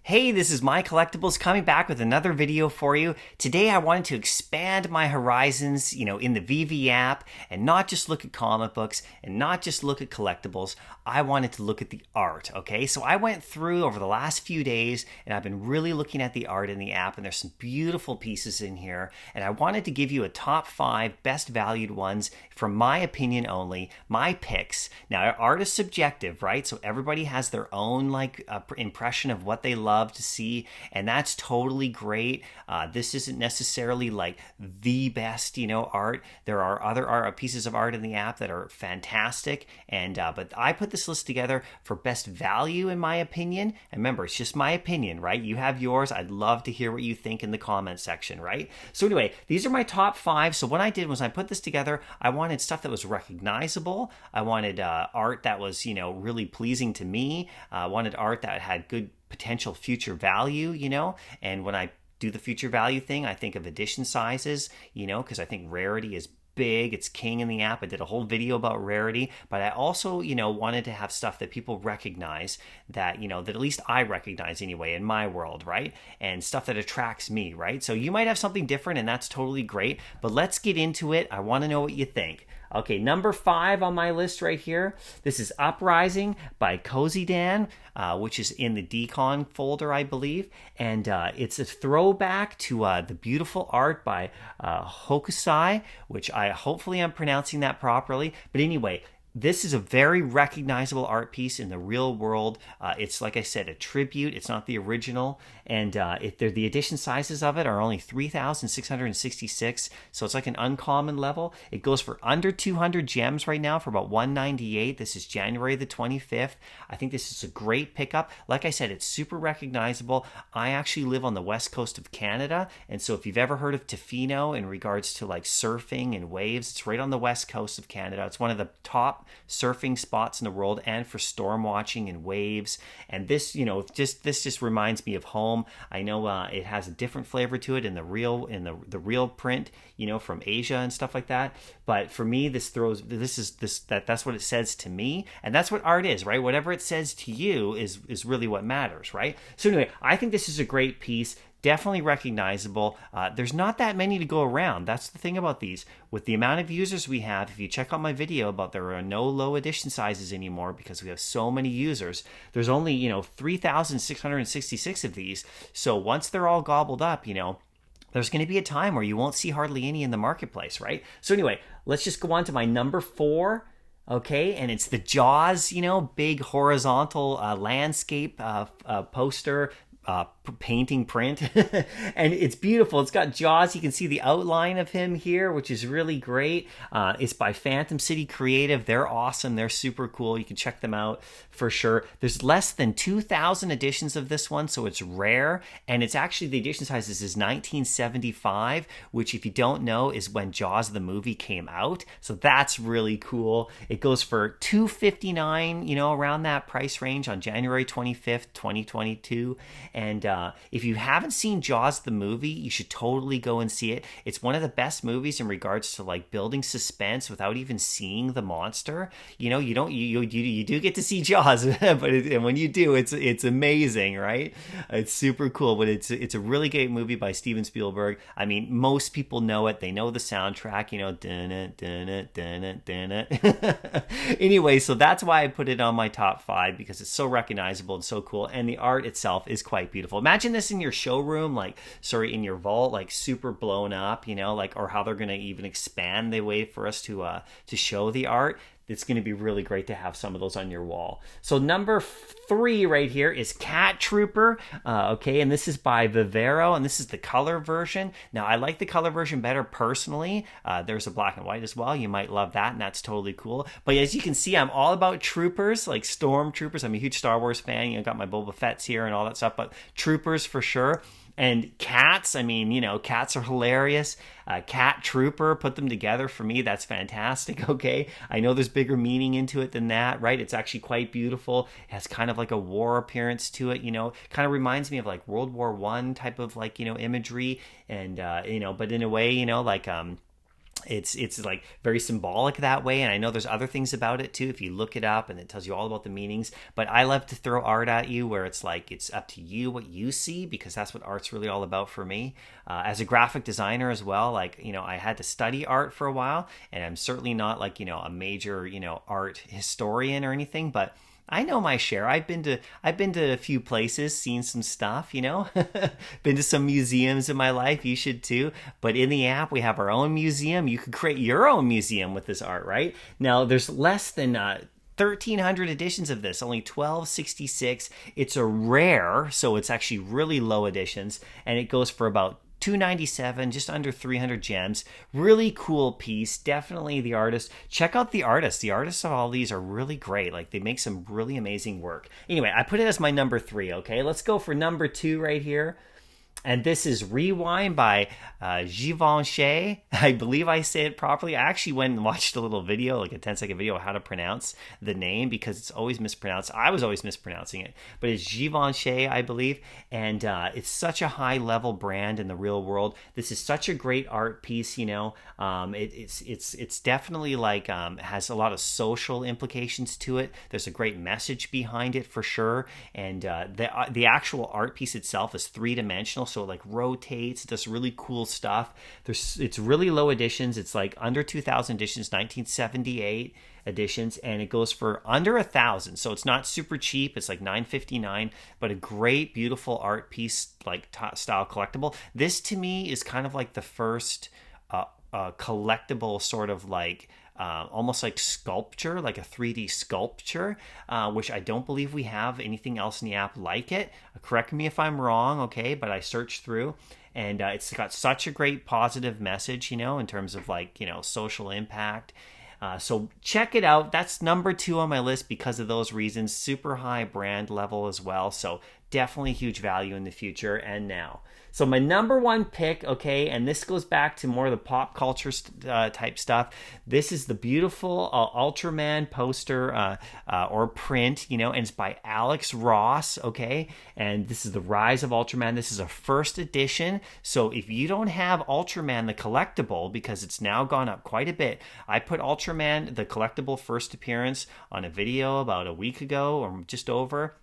Hey, this is MyCollectables coming back with another video for you. Today I wanted to expand my horizons, in the Veve app and not just look at comic books and not just look at collectibles. I wanted to look at the art, okay? So I went through over the last few days and I've been really looking at the art in the app, and there's some beautiful pieces in here, and I wanted to give you a top 5 best valued ones from my opinion only, my picks. Now, art is subjective, right? So everybody has their own impression of what they love to see, and that's totally great. This isn't necessarily like the best, art. There are other art pieces of art in the app that are fantastic, and but I put this list together for best value in my opinion. And remember, it's just my opinion, right? You have yours. I'd love to hear what you think in the comment section, right? So anyway, these are my top 5. So what I did was I put this together. I wanted stuff that was recognizable. I wanted art that was, really pleasing to me. I wanted art that had good potential future value, and when I do the future value thing, I think of edition sizes, because I think rarity is big. It's king in the app. I did a whole video about rarity, but I also, wanted to have stuff that people recognize, that, that at least I recognize anyway in my world, right? And stuff that attracts me, right? So you might have something different, and that's totally great, but let's get into it. I want to know what you think. Okay, number 5 on my list right here. This is Uprising by Cozy Dan, which is in the Decon folder, I believe. And it's a throwback to the beautiful art by Hokusai, which hopefully I'm pronouncing that properly. But anyway, this is a very recognizable art piece in the real world. It's, like I said, a tribute. It's not the original. And the edition sizes of it are only 3,666. So it's like an uncommon level. It goes for under 200 gems right now for about 198. This is January the 25th. I think this is a great pickup. Like I said, it's super recognizable. I actually live on the west coast of Canada. And so if you've ever heard of Tofino in regards to like surfing and waves, it's right on the west coast of Canada. It's one of the top surfing spots in the world, and for storm watching and waves. And this, this just reminds me of home. I know it has a different flavor to it in the real print, from Asia and stuff like that. But for me, that's what it says to me, and that's what art is, right? Whatever it says to you is really what matters, right? So anyway, I think this is a great piece. Definitely recognizable. There's not that many to go around. That's the thing about these. With the amount of users we have, if you check out my video about there are no low edition sizes anymore because we have so many users, there's only, 3,666 of these. So once they're all gobbled up, there's going to be a time where you won't see hardly any in the marketplace, right? So anyway, let's just go on to my number 4. Okay, and it's the Jaws, big horizontal landscape poster, painting print. And it's beautiful. It's got Jaws. You can see the outline of him here, which is really great. It's by Phantom City Creative. They're awesome. They're super cool. You can check them out for sure. There's less than 2,000 editions of this one, so it's rare. And it's actually, the edition size is 1975, which, if you don't know, is when Jaws the movie came out. So that's really cool. It goes for $259, around that price range on January 25th, 2022. And if you haven't seen Jaws the movie, you should totally go and see it. It's one of the best movies in regards to like building suspense without even seeing the monster. You do get to see Jaws, but and when you do, it's amazing, right? It's super cool. But it's a really great movie by Steven Spielberg. I mean, most people know it. They know the soundtrack. Dun it, dun it, dun it, dun it. Anyway, so that's why I put it on my top 5, because it's so recognizable and so cool, and the art itself is quite beautiful. Imagine this in your showroom, in your vault, like super blown up, or how they're going to even expand the way for us to show the art. It's going to be really great to have some of those on your wall. So number 3 right here is Cat Trooper. Okay, and this is by Vivero, and this is the color version. Now, I like the color version better personally. There's a black and white as well. You might love that, and that's totally cool. But as you can see, I'm all about troopers, like stormtroopers. I'm a huge Star Wars fan. Got my Boba Fett's here and all that stuff, but troopers for sure. And cats, cats are hilarious. Cat Trooper, put them together, for me, that's fantastic, okay? I know there's bigger meaning into it than that, right? It's actually quite beautiful. It has kind of like a war appearance to it, kind of reminds me of like World War I type of imagery, and, but in a way, it's like very symbolic that way, and I know there's other things about it too if you look it up, and it tells you all about the meanings. But I love to throw art at you where it's like it's up to you what you see, because that's what art's really all about for me. As a graphic designer as well, like, I had to study art for a while, and I'm certainly not like a major art historian or anything, but I know my share. I've been to a few places, seen some stuff, been to some museums in my life. You should too. But in the app, we have our own museum. You could create your own museum with this art, right? Now, there's less than 1,300 editions of this, only 1,266. It's a rare, so it's actually really low editions, and it goes for about $297, just under 300 gems. Really cool piece. Definitely the artist. Check out the artists. The artists of all these are really great. Like, they make some really amazing work. Anyway, I put it as my number 3. Okay, let's go for number 2 right here. And this is Rewind by Givenchy. I believe I say it properly. I actually went and watched a little video, like a 10-second video of how to pronounce the name, because it's always mispronounced. I was always mispronouncing it. But it's Givenchy, I believe. And it's such a high-level brand in the real world. This is such a great art piece, It's definitely like has a lot of social implications to it. There's a great message behind it for sure. And the actual art piece itself is three-dimensional. So it like rotates, it does really cool stuff. It's really low editions. It's like under 2,000 editions, 1978 editions, and it goes for under 1,000. So it's not super cheap. It's like $9.59, but a great, beautiful art piece, like style collectible. This to me is kind of like the first collectible sort of like almost like sculpture, like a 3D sculpture, which I don't believe we have anything else in the app like it. Correct me if I'm wrong, okay? But I searched through, and it's got such a great positive message, in terms of like, social impact. So check it out. That's number 2 on my list because of those reasons. Super high brand level as well. So definitely huge value in the future and now. So my number 1 pick, okay, and this goes back to more of the pop culture type stuff. This is the beautiful Ultraman poster or print, and it's by Alex Ross, okay? And this is the Rise of Ultraman. This is a first edition. So if you don't have Ultraman the collectible, because it's now gone up quite a bit, I put Ultraman the collectible first appearance on a video about a week ago or just over,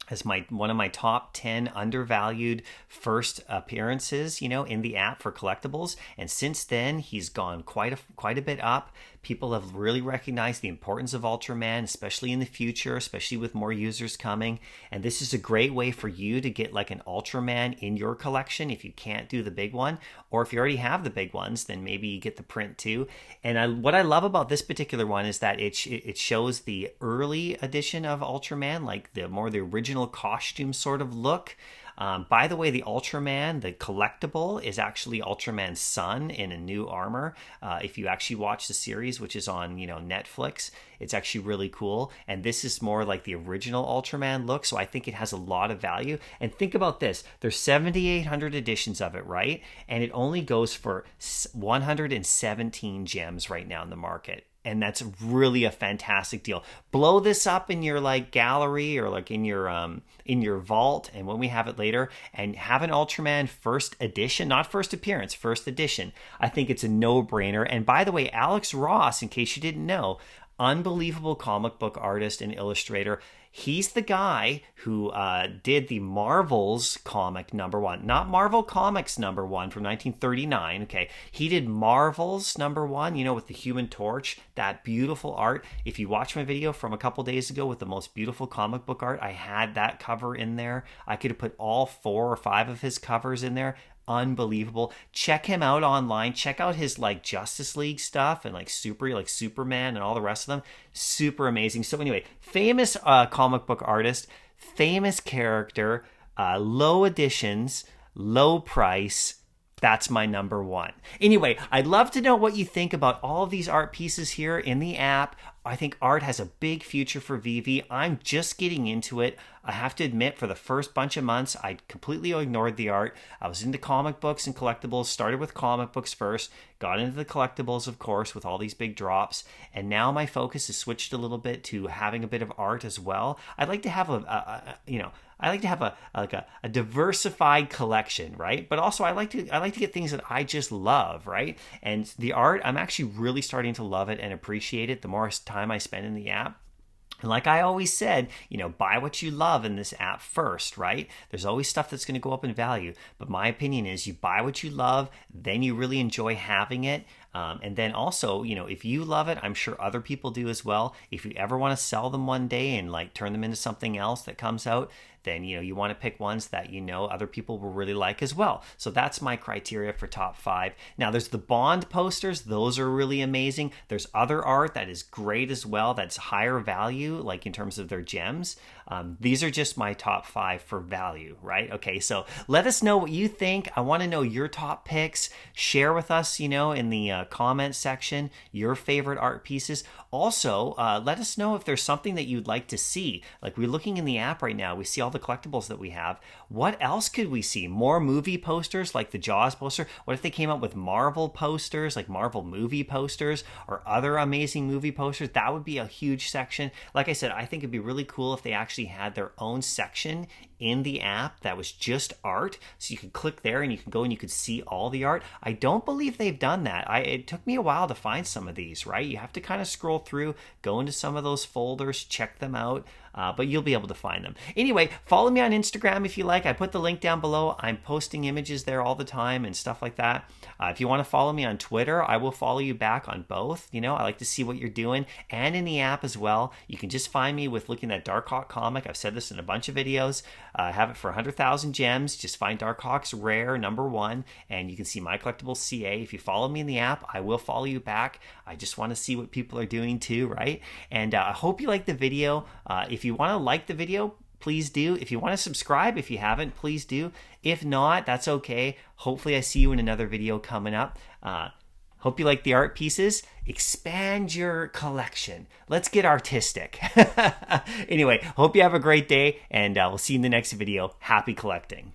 as one of my top 10 undervalued first appearances, in the app for collectibles. And since then, he's gone quite a bit up. People have really recognized the importance of Ultraman, especially in the future, especially with more users coming. And this is a great way for you to get like an Ultraman in your collection if you can't do the big one. Or if you already have the big ones, then maybe you get the print too. And what I love about this particular one is that it shows the early edition of Ultraman, like the original costume sort of look. By the way, the Ultraman, the collectible, is actually Ultraman's son in a new armor. If you actually watch the series, which is on Netflix, it's actually really cool. And this is more like the original Ultraman look, so I think it has a lot of value. And think about this: there's 7,800 editions of it, right? And it only goes for 117 gems right now in the market. And that's really a fantastic deal. Blow this up in your like gallery or like in your vault, and when we have it later, and have an Ultraman first edition, not first appearance, first edition. I think it's a no-brainer. And by the way, Alex Ross, in case you didn't know, unbelievable comic book artist and illustrator. He's the guy who did the Marvel's comic #1, not Marvel Comics #1 from 1939. Okay, he did Marvel's #1, with the Human Torch, that beautiful art. If you watch my video from a couple days ago with the most beautiful comic book art, I had that cover in there. I could have put all 4 or 5 of his covers in there. Unbelievable. Check him out online. Check out his like Justice League stuff and like Superman and all the rest of them. Super amazing. So anyway, famous comic book artist, famous character, low editions, low price. That's my number 1. Anyway, I'd love to know what you think about all of these art pieces here in the app. I think art has a big future for Veve. I'm just getting into it. I have to admit, for the first bunch of months, I completely ignored the art. I was into comic books and collectibles, started with comic books first, got into the collectibles, of course, with all these big drops, and now my focus has switched a little bit to having a bit of art as well. I'd like to have I like to have a diversified collection, right? But also I like to get things that I just love, right? And the art, I'm actually really starting to love it and appreciate it the more time I spend in the app. And like I always said, buy what you love in this app first, right? There's always stuff that's going to go up in value. But my opinion is you buy what you love, then you really enjoy having it. And then also, if you love it, I'm sure other people do as well. If you ever want to sell them one day and like turn them into something else that comes out, then you want to pick ones that other people will really like as well. So that's my criteria for top 5. Now there's the Bond posters. Those are really amazing. There's other art that is great as well, that's higher value, like in terms of their gems. These are just my top 5 for value, right? Okay, so let us know what you think. I want to know your top picks. Share with us, in the comment section, your favorite art pieces. Also, let us know if there's something that you'd like to see. Like, we're looking in the app right now, we see all the collectibles that we have. What else could we see? More movie posters, like the Jaws poster? What if they came up with Marvel posters, like Marvel movie posters, or other amazing movie posters? That would be a huge section. Like I said, I think it'd be really cool if they actually had their own section in the app that was just art, so you could click there and you can go and you could see all the art. I don't believe they've done that. It took me a while to find some of these, right? You have to kind of scroll through, go into some of those folders, check them out. But you'll be able to find them. Anyway, follow me on Instagram if you like. I put the link down below. I'm posting images there all the time and stuff like that. If you want to follow me on Twitter, I will follow you back on both. I like to see what you're doing, and in the app as well. You can just find me with looking at Dark Hawk Comic. I've said this in a bunch of videos. I have it for 100,000 gems. Just find Dark Hawk's Rare #1, and you can see MyCollectables CA. If you follow me in the app, I will follow you back. I just want to see what people are doing too, right? And I hope you like the video. If you want to like the video, please do. If you want to subscribe, if you haven't, please do. If not, that's okay. Hopefully I see you in another video coming up. Hope you like the art pieces. Expand your collection. Let's get artistic. Anyway, hope you have a great day, and we'll see you in the next video. Happy collecting.